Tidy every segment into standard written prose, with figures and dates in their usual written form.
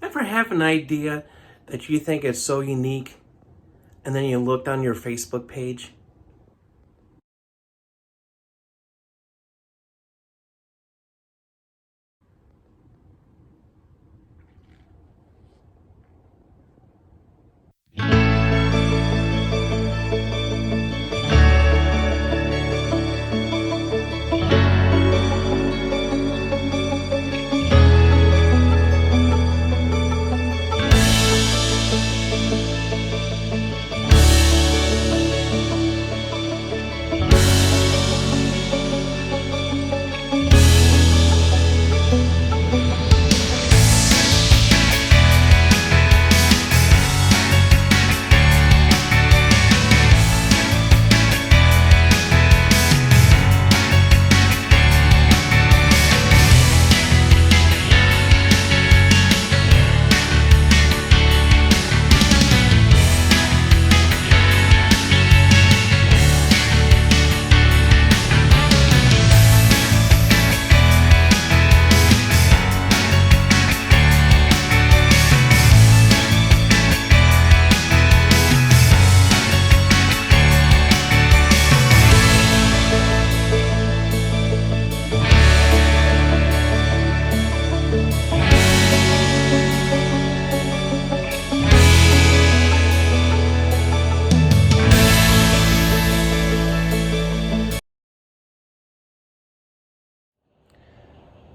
Ever have an idea that you think is so unique and then you looked on your Facebook page?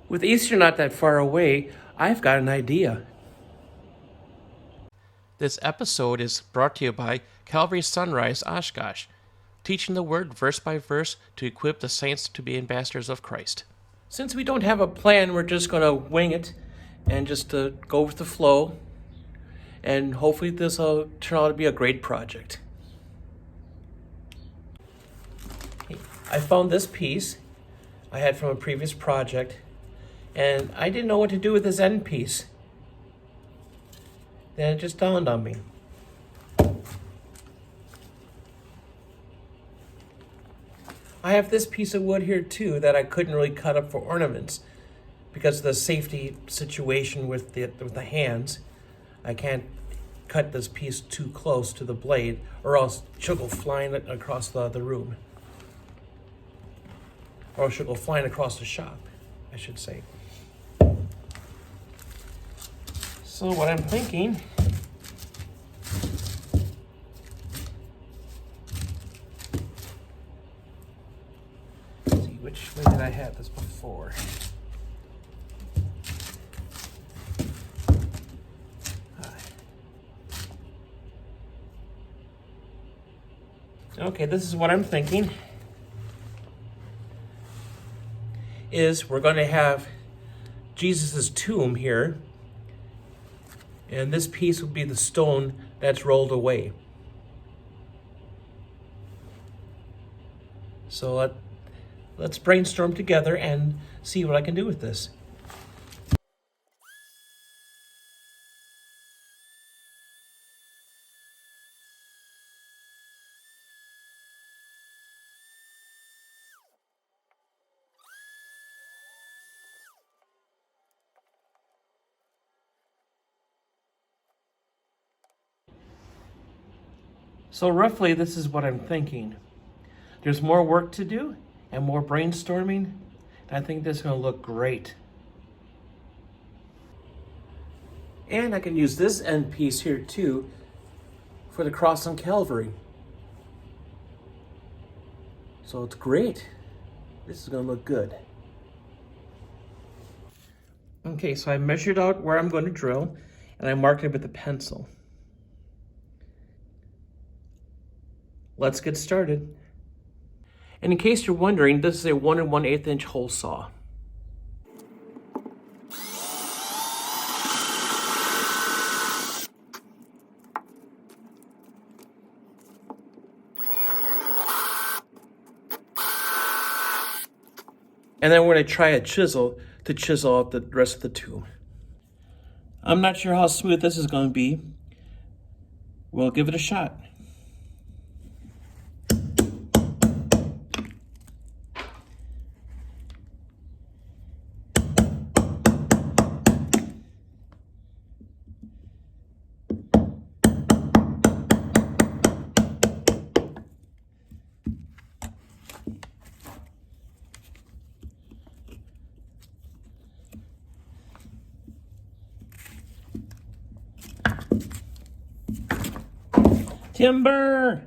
With Easter not that far away, I've got an idea. This episode is brought to you by Calvary Sunrise Oshkosh, teaching the Word verse by verse to equip the saints to be ambassadors of Christ. Since we don't have a plan, we're just going to wing it and just go with the flow. And hopefully this will turn out to be a great project. I found this piece I had from a previous project, and I didn't know what to do with this end piece. Then it just dawned on me. I have this piece of wood here too that I couldn't really cut up for ornaments because of the safety situation with the hands. I can't cut this piece too close to the blade or else she'll go flying across the room. Or she'll go flying across the shop, I should say. So what I'm thinking which way did I have this before? Okay, this is what I'm thinking. Is we're going to have Jesus' tomb here, and this piece will be the stone that's rolled away. So let's brainstorm together and see what I can do with this. So roughly, this is what I'm thinking. There's more work to do and more brainstorming. And I think this is going to look great. And I can use this end piece here too for the cross on Calvary. So it's great. This is going to look good. Okay, so I measured out where I'm going to drill and I marked it with a pencil. Let's get started. And in case you're wondering, this is a 1 1/8 inch hole saw. And then we're going to try a chisel to chisel out the rest of the tomb. I'm not sure how smooth this is going to be. We'll give it a shot. Timber!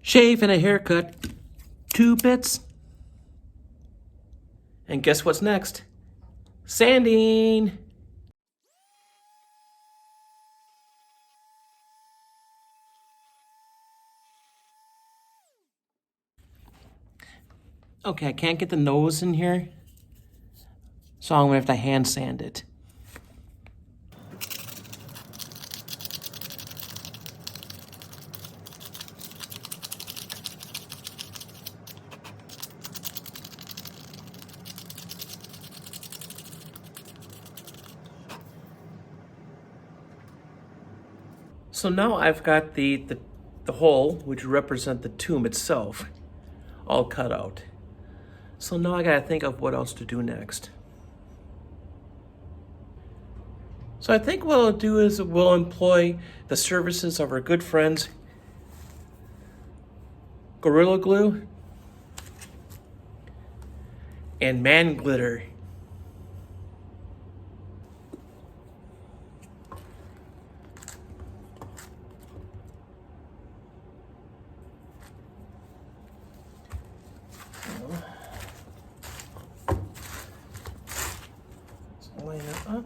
Shave and a haircut. 2 bits. And guess what's next? Sanding! Okay, I can't get the nose in here, so I'm gonna have to hand sand it. So now I've got the hole, which represent the tomb itself, all cut out. So now I gotta think of what else to do next. So I think what I'll do is we'll employ the services of our good friends Gorilla Glue and Man Glitter. So line it up.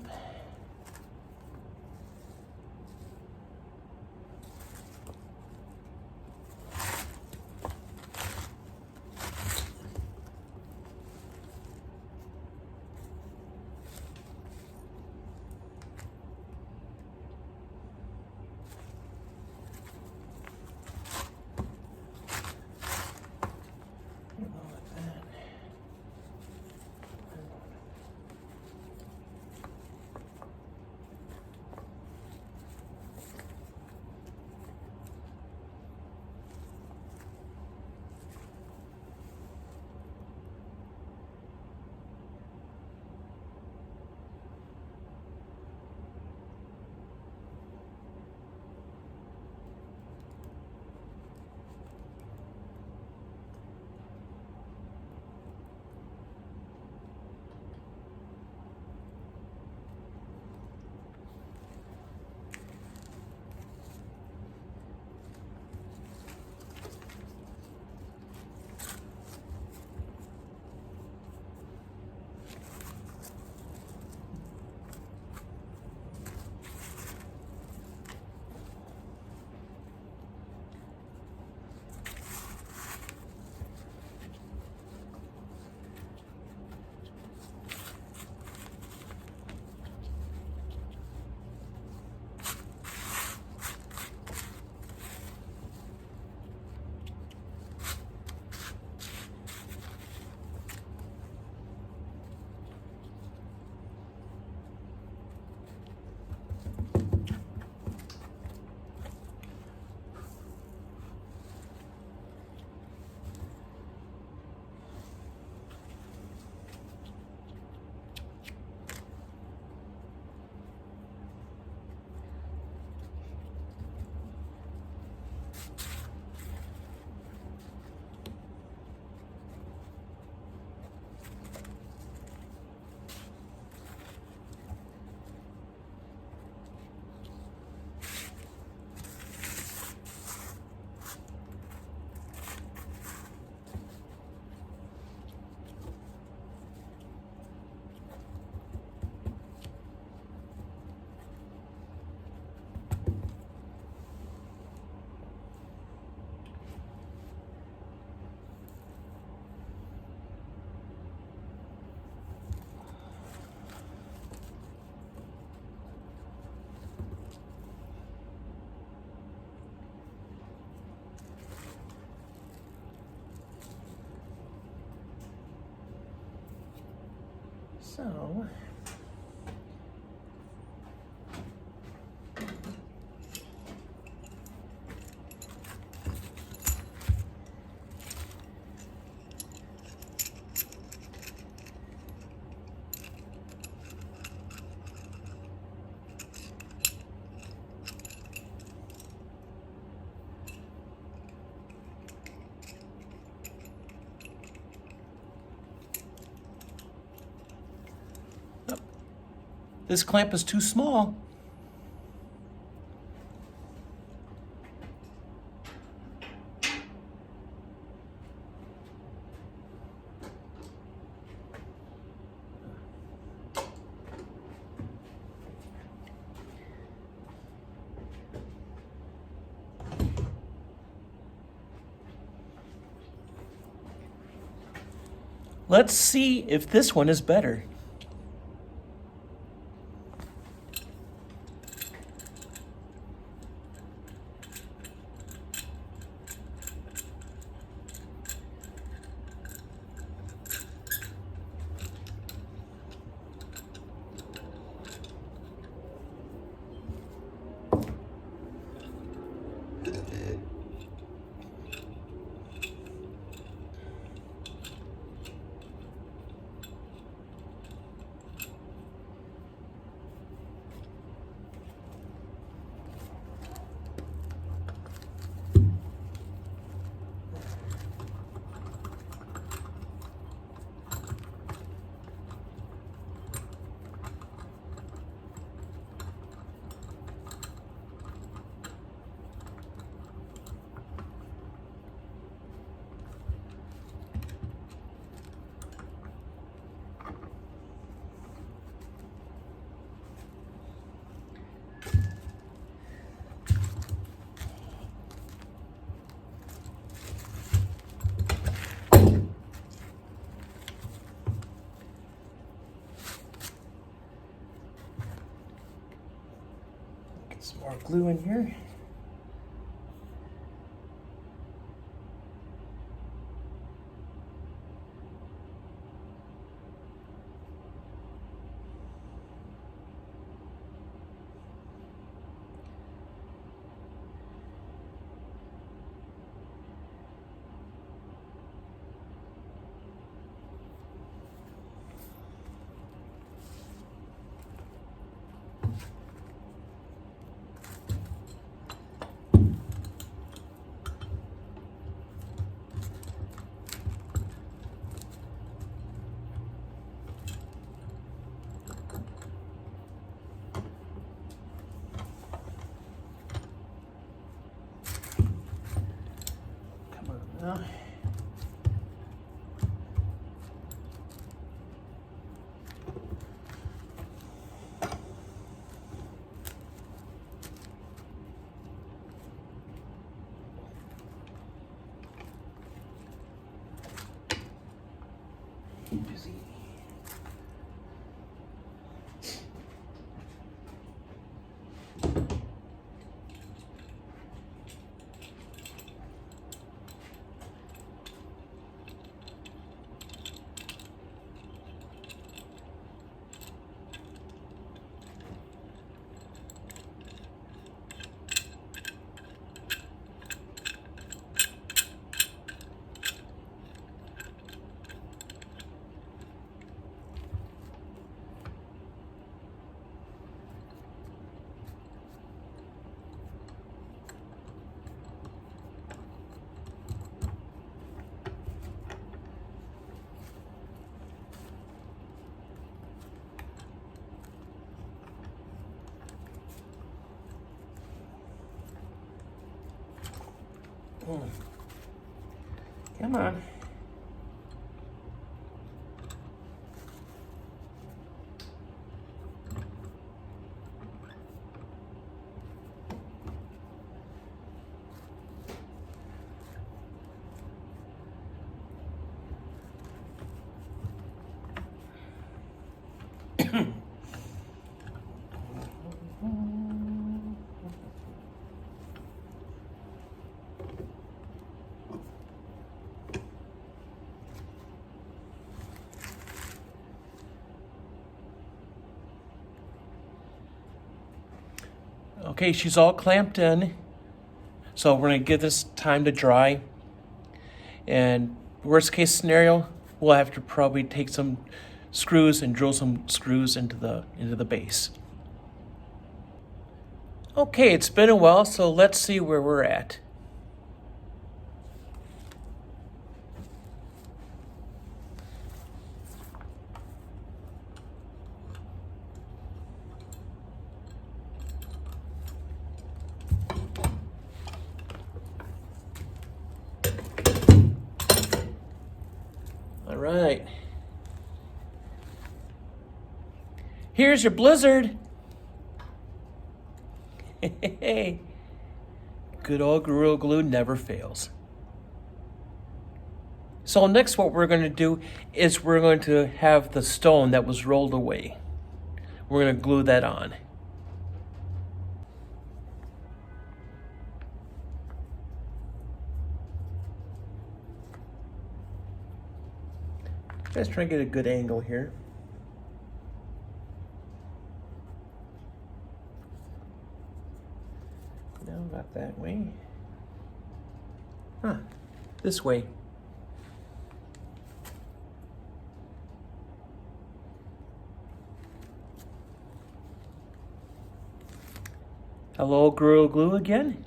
So, this clamp is too small. Let's see if this one is better. Get some more glue in here. Come on. Okay, she's all clamped in. So we're going to give this time to dry. And worst case scenario, we'll have to probably take some screws and drill some screws into the base. Okay, it's been a while, so let's see where we're at. All right. Here's your blizzard. Hey. Good old Gorilla Glue never fails. So next what we're going to do is we're going to have the stone that was rolled away. We're going to glue that on. Let's try to get a good angle here. No, not that way. Huh, this way. Hello, Gorilla Glue again.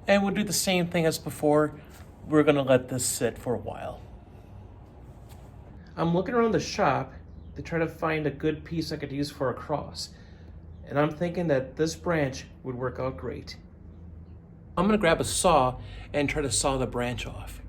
And we'll do the same thing as before. We're gonna let this sit for a while. I'm looking around the shop to try to find a good piece I could use for a cross. And I'm thinking that this branch would work out great. I'm gonna grab a saw and try to saw the branch off.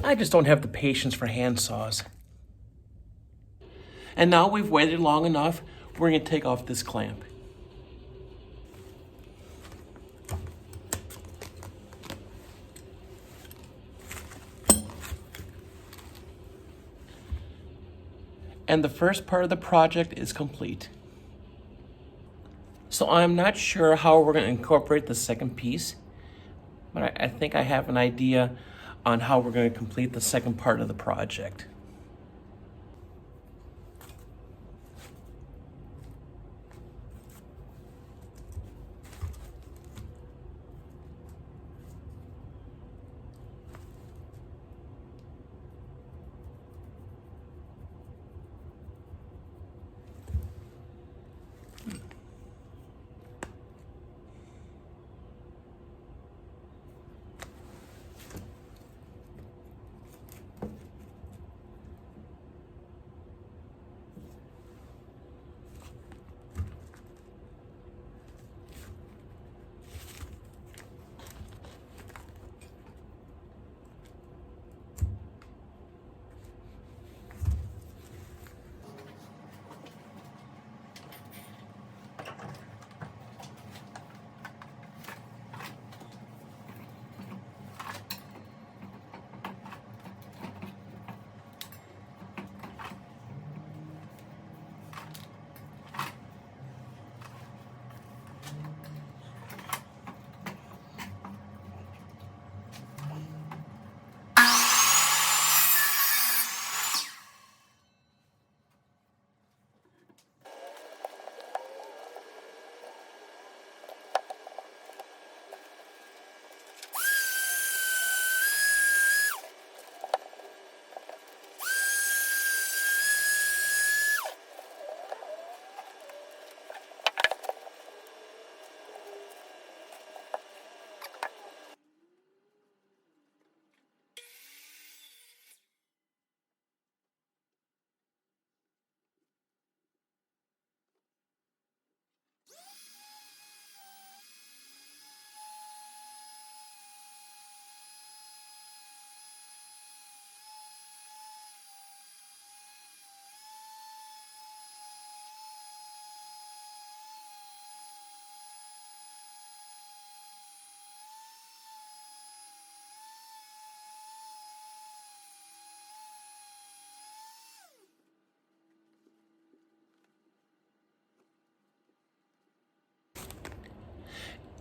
I just don't have the patience for hand saws. And now we've waited long enough, we're gonna take off this clamp. And the first part of the project is complete. So I'm not sure how we're gonna incorporate the second piece, but I think I have an idea on how we're going to complete the second part of the project.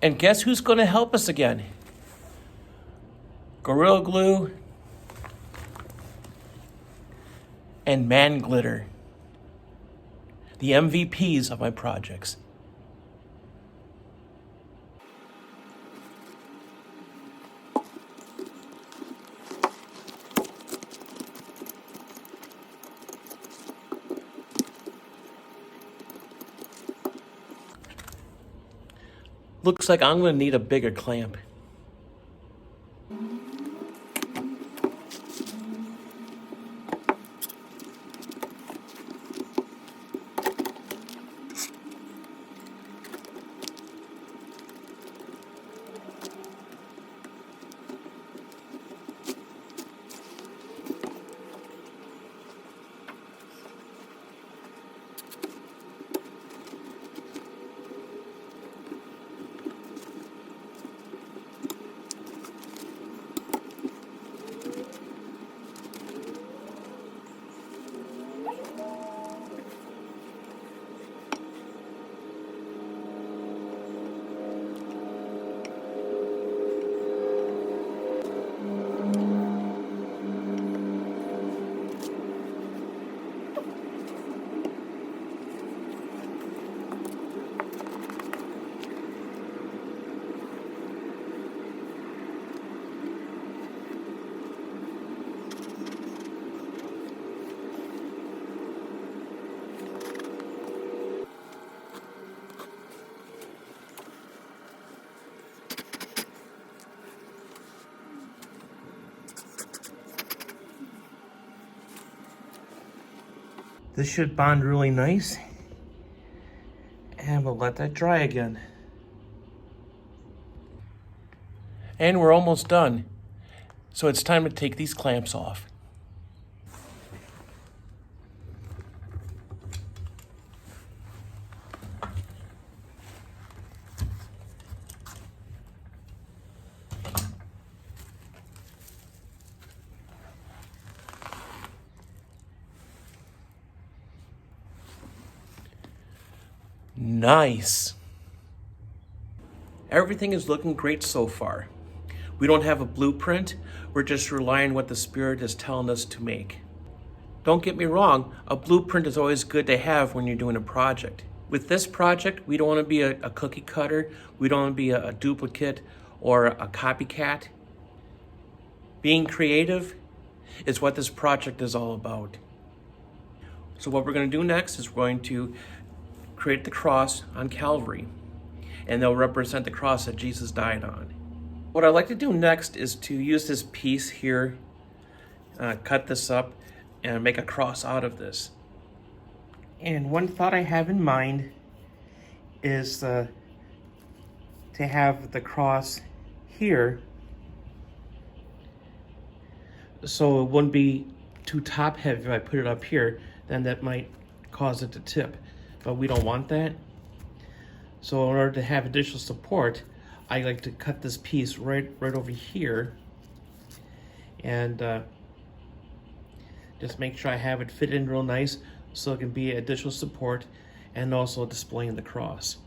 And guess who's going to help us again? Gorilla Glue and Man Glitter, the MVPs of my projects. Looks like I'm going to need a bigger clamp. This should bond really nice. And we'll let that dry again. And we're almost done. So it's time to take these clamps off. Nice. Everything is looking great so far. We don't have a blueprint. We're just relying on what the Spirit is telling us to make. Don't get me wrong, a blueprint is always good to have when you're doing a project. With this project, we don't want to be a cookie cutter. We don't want to be a duplicate or a copycat. Being creative is what this project is all about. So what we're going to do next is we're going to create the cross on Calvary, and they'll represent the cross that Jesus died on. What I'd like to do next is to use this piece here, cut this up, and make a cross out of this. And one thought I have in mind is to have the cross here, so it wouldn't be too top heavy. If I put it up here, then that might cause it to tip, but we don't want that. So in order to have additional support, I like to cut this piece right over here, and just make sure I have it fit in real nice so it can be additional support and also displaying the cross.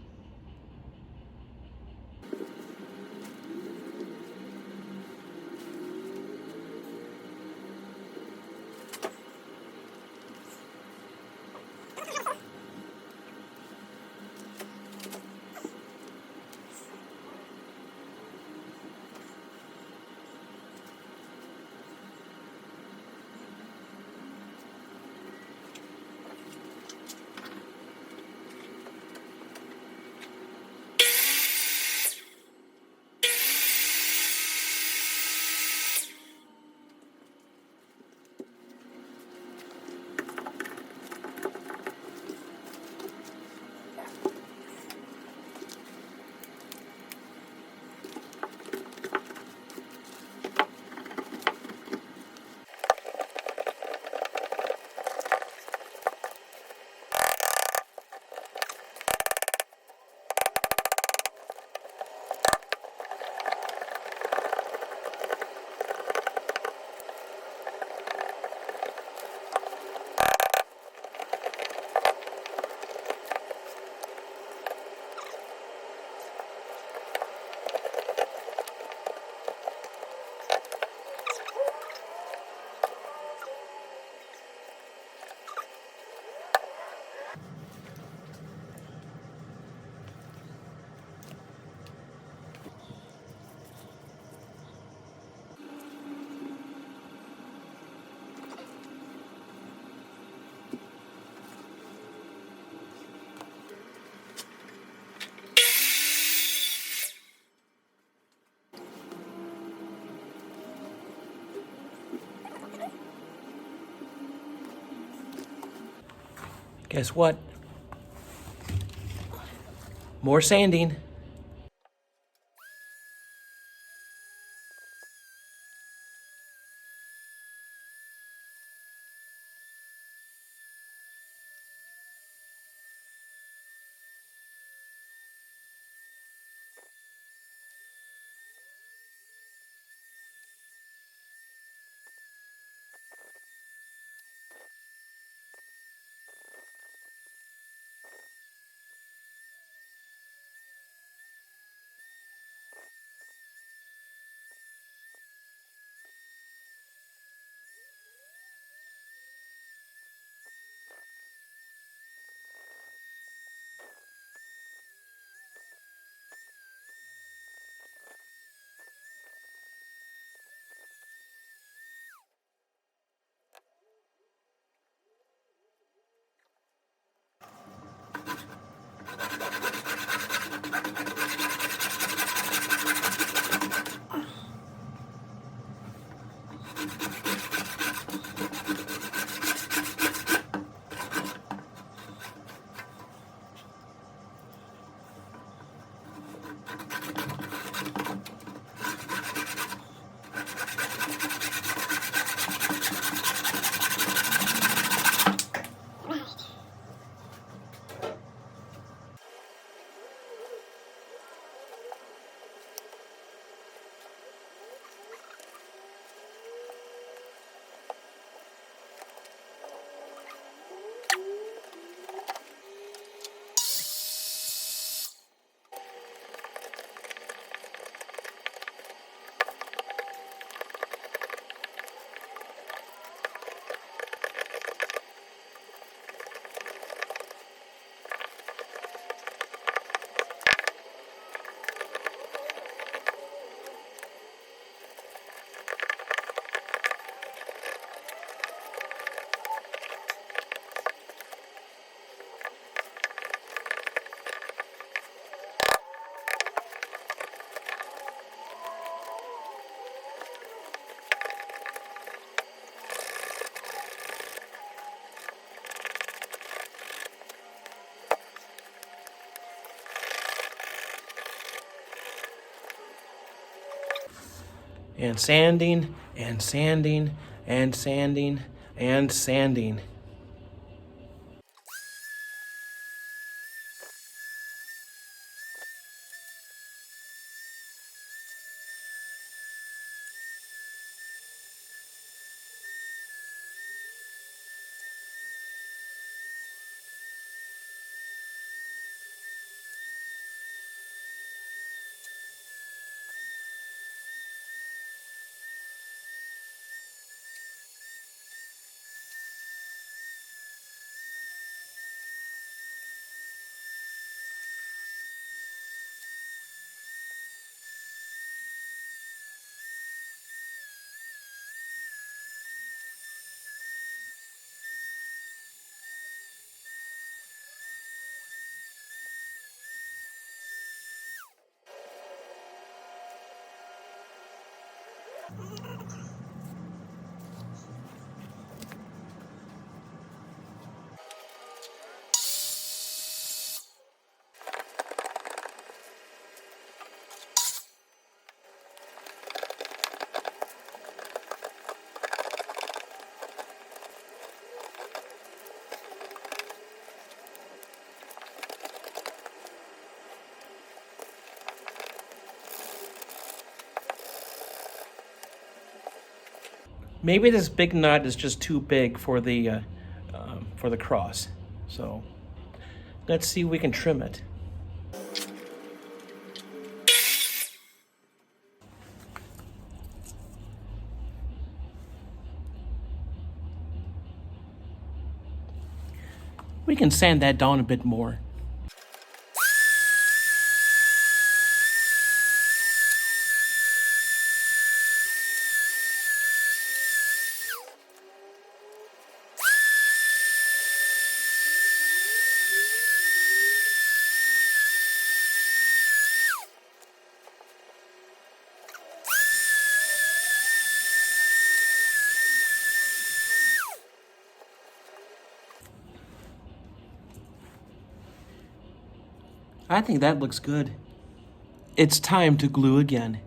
Guess what? More sanding. And sanding, and sanding, and sanding, and sanding. Maybe this big nut is just too big for the cross. So let's see if we can trim it. We can sand that down a bit more. I think that looks good. It's time to glue again.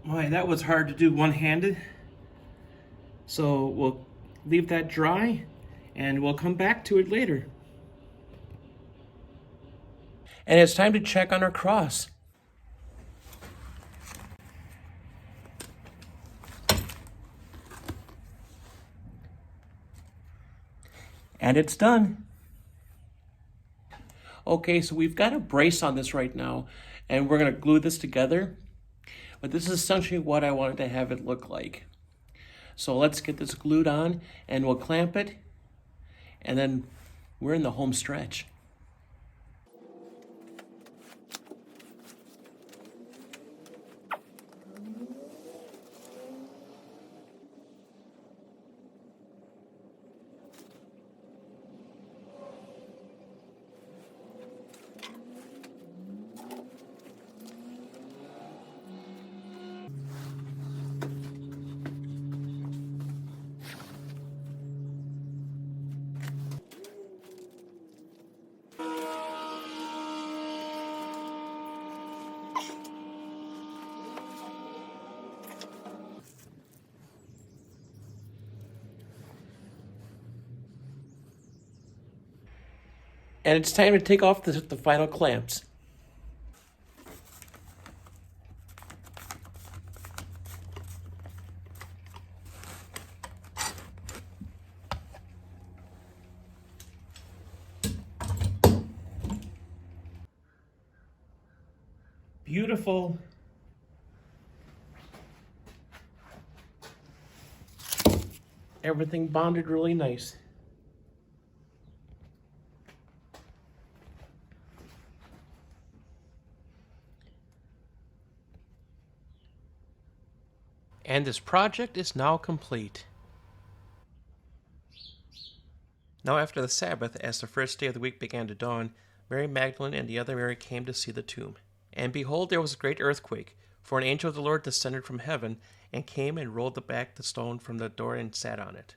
Boy, that was hard to do one-handed. So we'll leave that dry and we'll come back to it later. And it's time to check on our cross. And it's done. Okay, so we've got a brace on this right now, and we're gonna glue this together. But this is essentially what I wanted to have it look like. So let's get this glued on and we'll clamp it, and then we're in the home stretch. And it's time to take off the final clamps. Beautiful. Everything bonded really nice. And this project is now complete. Now after the Sabbath, as the first day of the week began to dawn, Mary Magdalene and the other Mary came to see the tomb. And behold, there was a great earthquake, for an angel of the Lord descended from heaven, and came and rolled back the stone from the door and sat on it.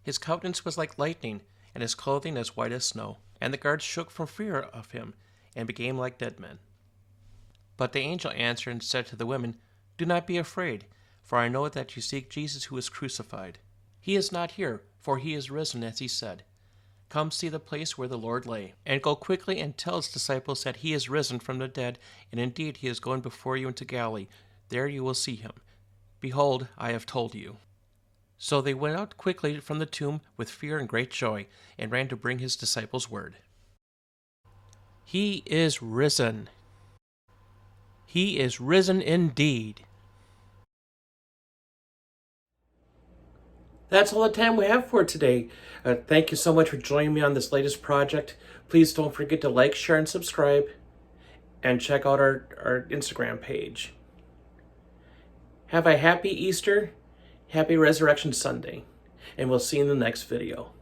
His countenance was like lightning, and his clothing as white as snow. And the guards shook from fear of him, and became like dead men. But the angel answered and said to the women, "Do not be afraid, for I know that you seek Jesus who was crucified. He is not here, for he is risen, as he said. Come see the place where the Lord lay, and go quickly and tell his disciples that he is risen from the dead, and indeed he is going before you into Galilee. There you will see him. Behold, I have told you." So they went out quickly from the tomb with fear and great joy, and ran to bring his disciples word. He is risen. He is risen indeed. That's all the time we have for today. Thank you so much for joining me on this latest project. Please don't forget to like, share, and subscribe, and check out our Instagram page. Have a happy Easter, happy Resurrection Sunday, and we'll see you in the next video.